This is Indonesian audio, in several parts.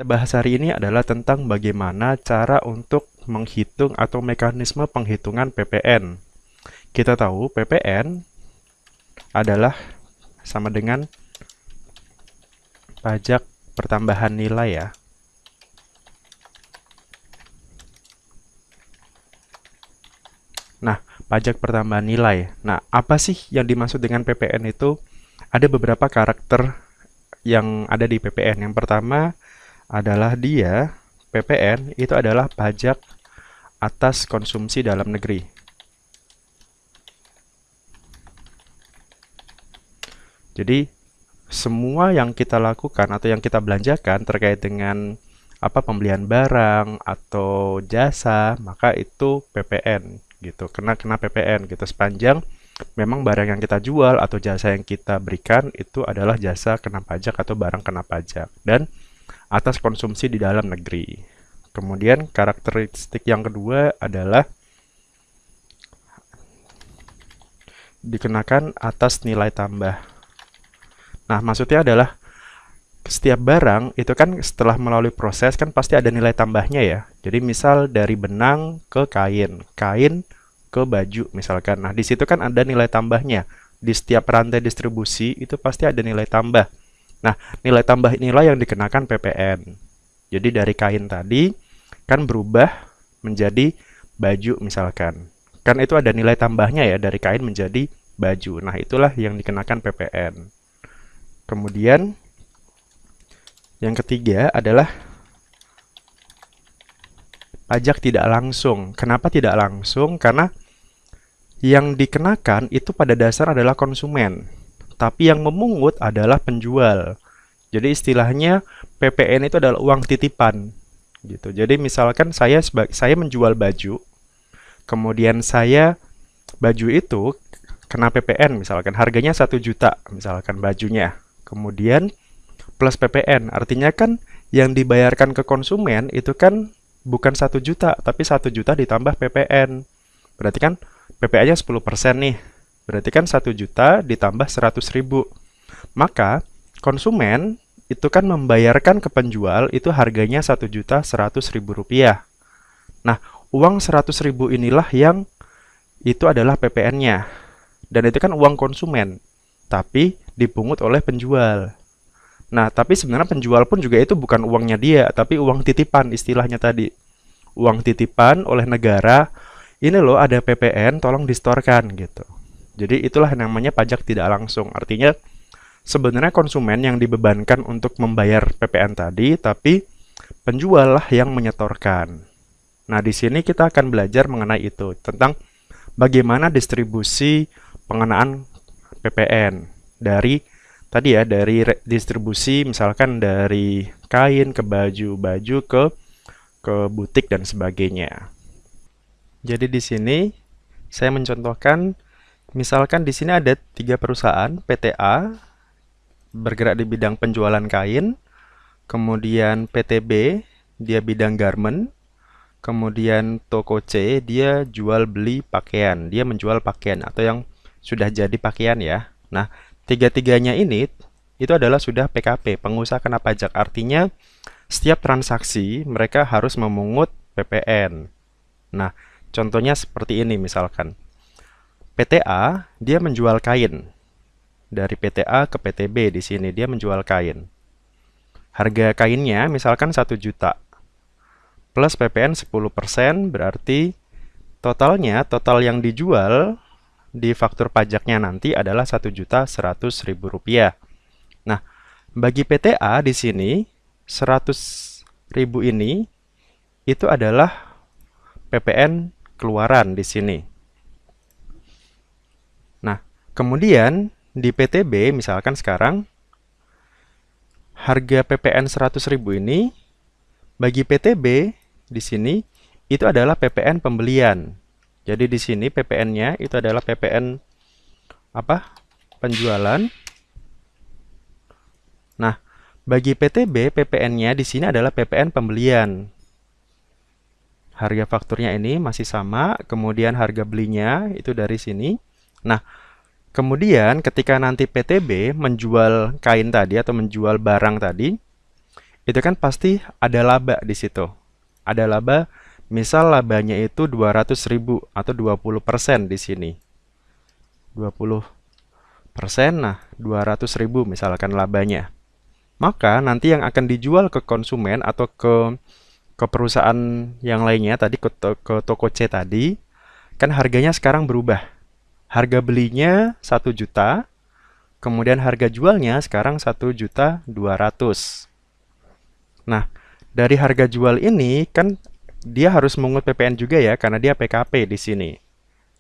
bahas hari ini adalah tentang bagaimana cara untuk menghitung atau mekanisme penghitungan PPN. Kita tahu PPN adalah sama dengan pajak pertambahan nilai ya. Nah, pajak pertambahan nilai. Nah, apa sih yang dimaksud dengan PPN itu? Ada beberapa karakter yang ada di PPN. Yang pertama adalah PPN itu adalah pajak atas konsumsi dalam negeri. Jadi, semua yang kita lakukan atau yang kita belanjakan terkait dengan pembelian barang atau jasa, maka itu PPN gitu. Kena PPN gitu sepanjang memang barang yang kita jual atau jasa yang kita berikan itu adalah jasa kena pajak atau barang kena pajak dan atas konsumsi di dalam negeri. Kemudian karakteristik yang kedua adalah dikenakan atas nilai tambah. Nah, maksudnya adalah setiap barang itu kan setelah melalui proses kan pasti ada nilai tambahnya ya. Jadi misal dari benang ke kain, kain ke baju misalkan. Nah, di situ kan ada nilai tambahnya. Di setiap rantai distribusi itu pasti ada nilai tambah. Nah, nilai tambah inilah yang dikenakan PPN. Jadi dari kain tadi kan berubah menjadi baju misalkan. Kan itu ada nilai tambahnya ya dari kain menjadi baju. Nah, itulah yang dikenakan PPN. Kemudian yang ketiga adalah pajak tidak langsung. Kenapa tidak langsung? Karena yang dikenakan itu pada dasar adalah konsumen, tapi yang memungut adalah penjual. Jadi istilahnya PPN itu adalah uang titipan gitu. Jadi misalkan saya menjual baju, kemudian baju itu kena PPN misalkan harganya 1 juta misalkan bajunya. Kemudian plus PPN, artinya kan yang dibayarkan ke konsumen itu kan bukan 1 juta, tapi 1 juta ditambah PPN. Berarti kan PPN-nya 10% nih. Berarti kan 1 juta ditambah 100.000. Maka konsumen itu kan membayarkan ke penjual itu harganya 1.100.000 rupiah. Nah, uang 100.000 inilah yang itu adalah PPN-nya. Dan itu kan uang konsumen, tapi dipungut oleh penjual. Nah, tapi sebenarnya penjual pun juga itu bukan uangnya dia, tapi uang titipan istilahnya tadi. Uang titipan oleh negara, ini loh ada PPN, tolong distorkan gitu. Jadi itulah yang namanya pajak tidak langsung. Artinya sebenarnya konsumen yang dibebankan untuk membayar PPN tadi, tapi penjual lah yang menyetorkan. Nah, di sini kita akan belajar mengenai itu, tentang bagaimana distribusi pengenaan PPN dari tadi ya, dari distribusi misalkan dari kain ke baju, baju ke butik dan sebagainya. Jadi di sini saya mencontohkan misalkan di sini ada 3 perusahaan PTA bergerak di bidang penjualan kain, kemudian PTB dia bidang garment, kemudian toko C dia jual beli pakaian, dia menjual pakaian atau yang sudah jadi pakaian ya. Nah, tiga-tiganya ini itu adalah sudah PKP, pengusaha kena pajak. Artinya setiap transaksi mereka harus memungut PPN. Nah, contohnya seperti ini misalkan. PTA dia menjual kain. Dari PTA ke PTB di sini dia menjual kain. Harga kainnya misalkan 1 juta. Plus PPN 10% berarti total yang dijual di faktur pajaknya nanti adalah 1.100.000 rupiah. Nah, bagi PTA di sini 100.000 ini itu adalah PPN keluaran di sini. Nah, kemudian di PTB misalkan sekarang harga PPN 100.000 ini bagi PTB di sini itu adalah PPN pembelian. Jadi di sini PPN-nya itu adalah PPN penjualan. Nah, bagi PTB PPN-nya di sini adalah PPN pembelian. Harga fakturnya ini masih sama, kemudian harga belinya itu dari sini. Nah, kemudian ketika nanti PTB menjual kain tadi atau menjual barang tadi, itu kan pasti ada laba di situ. Ada laba, misal labanya itu 200.000 atau 20% di sini. 20%, nah 200.000 misalkan labanya. Maka nanti yang akan dijual ke konsumen atau ke perusahaan yang lainnya tadi, ke toko C tadi, kan harganya sekarang berubah. Harga belinya 1 juta, kemudian harga jualnya sekarang 1.200.000. Nah, dari harga jual ini kan dia harus memungut PPN juga ya, karena dia PKP di sini.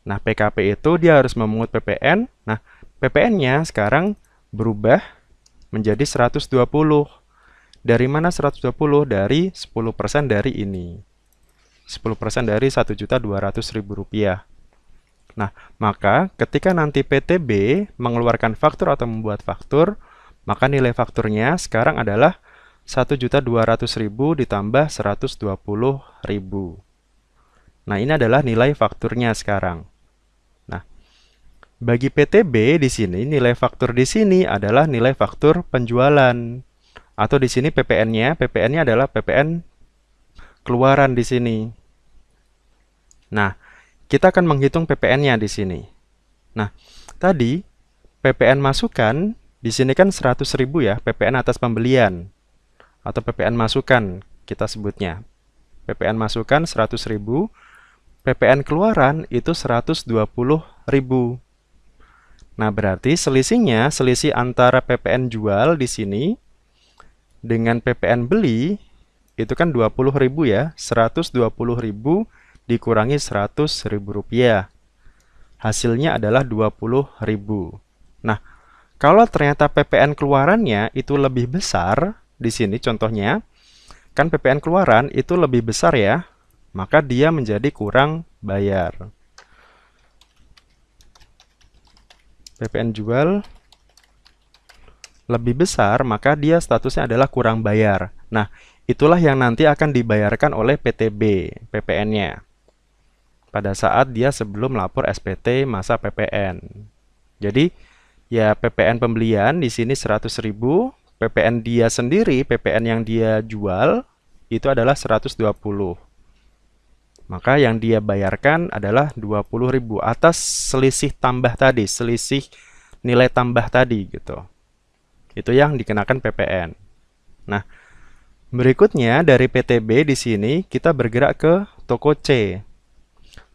Nah, PKP itu dia harus memungut PPN. Nah, PPN-nya sekarang berubah menjadi 120. Dari mana 120? Dari 10% dari ini. 10% dari 1.200.000 rupiah. Nah, maka ketika nanti PTB mengeluarkan faktur atau membuat faktur, maka nilai fakturnya sekarang adalah 1.200.000 ditambah 120.000. Nah, ini adalah nilai fakturnya sekarang. Nah, bagi PTB di sini nilai faktur di sini adalah nilai faktur penjualan. Atau di sini PPN-nya adalah PPN keluaran di sini. Nah, kita akan menghitung PPN-nya di sini. Nah, tadi PPN masukan di sini kan 100.000 ya, PPN atas pembelian atau PPN masukan kita sebutnya. PPN masukan 100.000, PPN keluaran itu 120.000. Nah, berarti selisih antara PPN jual di sini dengan PPN beli itu kan 20.000 ya, 120.000 dikurangi 100.000 rupiah. Hasilnya adalah 20.000. Nah, kalau ternyata PPN keluarannya itu lebih besar, di sini contohnya, kan PPN keluaran itu lebih besar ya, maka dia menjadi kurang bayar. PPN jual lebih besar, maka dia statusnya adalah kurang bayar. Nah, itulah yang nanti akan dibayarkan oleh PTB, PPN-nya. Pada saat dia sebelum lapor SPT masa PPN. Jadi, ya PPN pembelian di sini 100.000, PPN dia sendiri, PPN yang dia jual, itu adalah 120. Maka yang dia bayarkan adalah 20.000 atas selisih tambah tadi, selisih nilai tambah tadi gitu. Itu yang dikenakan PPN. Nah, berikutnya dari PTB di sini kita bergerak ke toko C.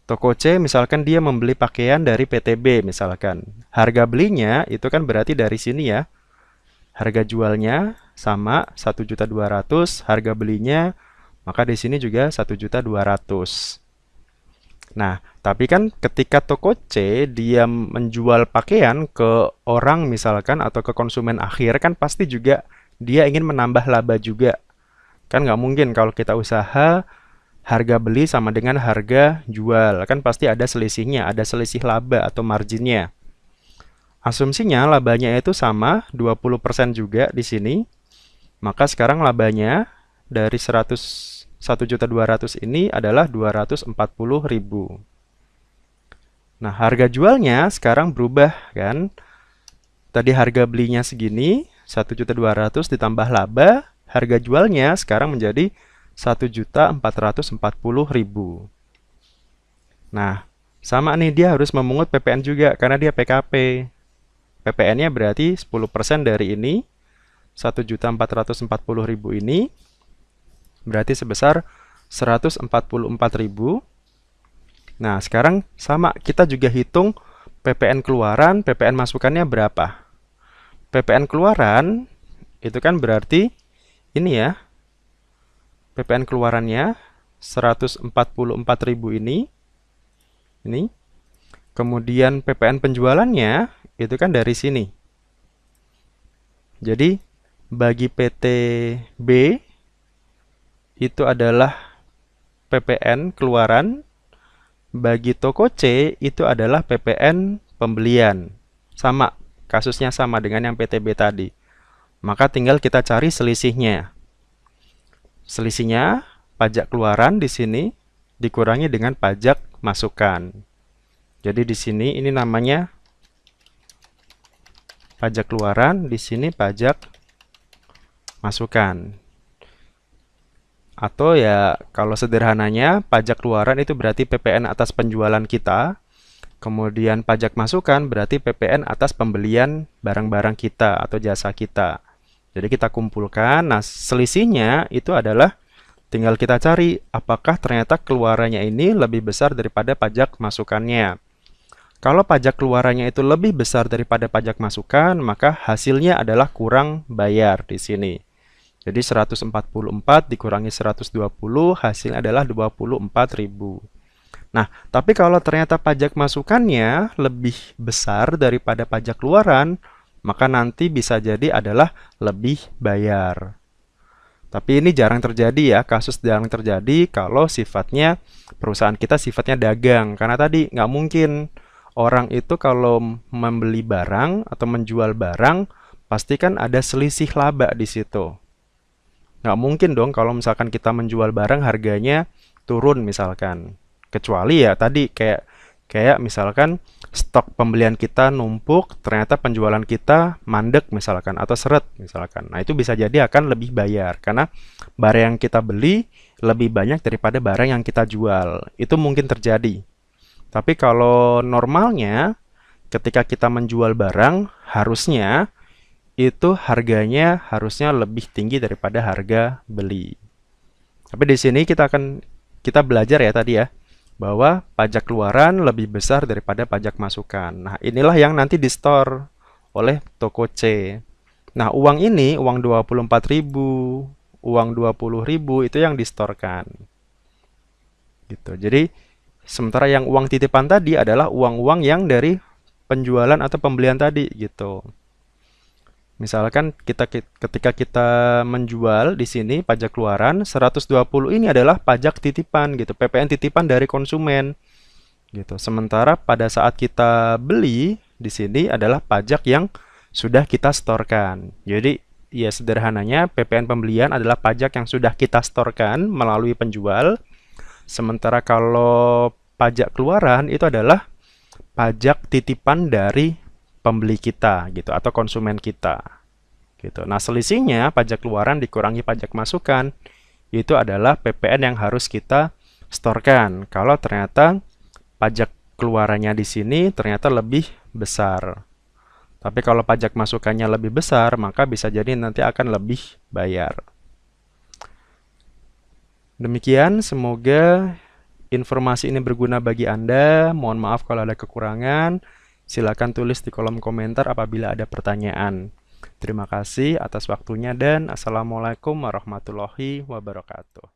Toko C misalkan dia membeli pakaian dari PTB misalkan. Harga belinya itu kan berarti dari sini ya. Harga jualnya sama 1.200.000, harga belinya maka di sini juga 1.200.000. Nah, tapi kan ketika toko C dia menjual pakaian ke orang misalkan atau ke konsumen akhir kan pasti juga dia ingin menambah laba juga. Kan nggak mungkin kalau kita usaha harga beli sama dengan harga jual. Kan pasti ada selisihnya, ada selisih laba atau marginnya. Asumsinya labanya itu sama, 20% juga di sini. Maka sekarang labanya dari 1.200.000 ini adalah 240.000. Nah, harga jualnya sekarang berubah kan. Tadi harga belinya segini, 1.200.000 ditambah laba, harga jualnya sekarang menjadi 1.440.000. Nah, sama nih dia harus memungut PPN juga karena dia PKP. PPN-nya berarti 10% dari ini, 1.440.000 ini berarti sebesar 144.000. Nah, sekarang sama kita juga hitung PPN keluaran, PPN masukannya berapa. PPN keluaran itu kan berarti ini ya. PPN keluarannya 144.000 ini. Ini. Kemudian PPN penjualannya itu kan dari sini. Jadi bagi PTB itu adalah PPN keluaran, bagi toko C itu adalah PPN pembelian. Sama, kasusnya sama dengan yang PTB tadi. Maka tinggal kita cari selisihnya. Selisihnya pajak keluaran di sini dikurangi dengan pajak masukan. Jadi di sini ini namanya pajak keluaran, di sini pajak masukan. Atau ya kalau sederhananya pajak keluaran itu berarti PPN atas penjualan kita, kemudian pajak masukan berarti PPN atas pembelian barang-barang kita atau jasa kita. Jadi kita kumpulkan, nah selisihnya itu adalah tinggal kita cari apakah ternyata keluarannya ini lebih besar daripada pajak masukannya. Kalau pajak keluarannya itu lebih besar daripada pajak masukan, maka hasilnya adalah kurang bayar di sini. Jadi 144 dikurangi 120, hasilnya adalah 24.000. Nah, tapi kalau ternyata pajak masukannya lebih besar daripada pajak keluaran, maka nanti bisa jadi adalah lebih bayar. Tapi ini jarang terjadi ya, kasus jarang terjadi kalau sifatnya perusahaan kita sifatnya dagang. Karena tadi nggak mungkin orang itu kalau membeli barang atau menjual barang, pasti kan ada selisih laba di situ. Nggak mungkin dong kalau misalkan kita menjual barang harganya turun misalkan. Kecuali ya tadi kayak kayak misalkan stok pembelian kita numpuk, ternyata penjualan kita mandek misalkan atau seret misalkan. Nah, itu bisa jadi akan lebih bayar karena barang yang kita beli lebih banyak daripada barang yang kita jual. Itu mungkin terjadi. Tapi kalau normalnya ketika kita menjual barang harusnya itu harganya harusnya lebih tinggi daripada harga beli. Tapi di sini kita belajar ya tadi ya bahwa pajak keluaran lebih besar daripada pajak masukan. Nah, inilah yang nanti di-store oleh toko C. Nah, uang ini, uang 24.000, uang 20.000 itu yang distorkan. Gitu. Jadi, sementara yang uang titipan tadi adalah uang-uang yang dari penjualan atau pembelian tadi gitu. Misalkan ketika kita menjual di sini pajak keluaran 120 ini adalah pajak titipan gitu, PPN titipan dari konsumen gitu. Sementara pada saat kita beli di sini adalah pajak yang sudah kita setorkan. Jadi ya sederhananya PPN pembelian adalah pajak yang sudah kita setorkan melalui penjual. Sementara kalau pajak keluaran itu adalah pajak titipan dari pembeli kita gitu atau konsumen kita gitu. Nah, selisihnya pajak keluaran dikurangi pajak masukan itu adalah PPN yang harus kita setorkan. Kalau ternyata pajak keluarannya di sini ternyata lebih besar. Tapi kalau pajak masukannya lebih besar, maka bisa jadi nanti akan lebih bayar. Demikian, semoga informasi ini berguna bagi Anda. Mohon maaf kalau ada kekurangan. Silakan tulis di kolom komentar apabila ada pertanyaan. Terima kasih atas waktunya dan Assalamualaikum warahmatullahi wabarakatuh.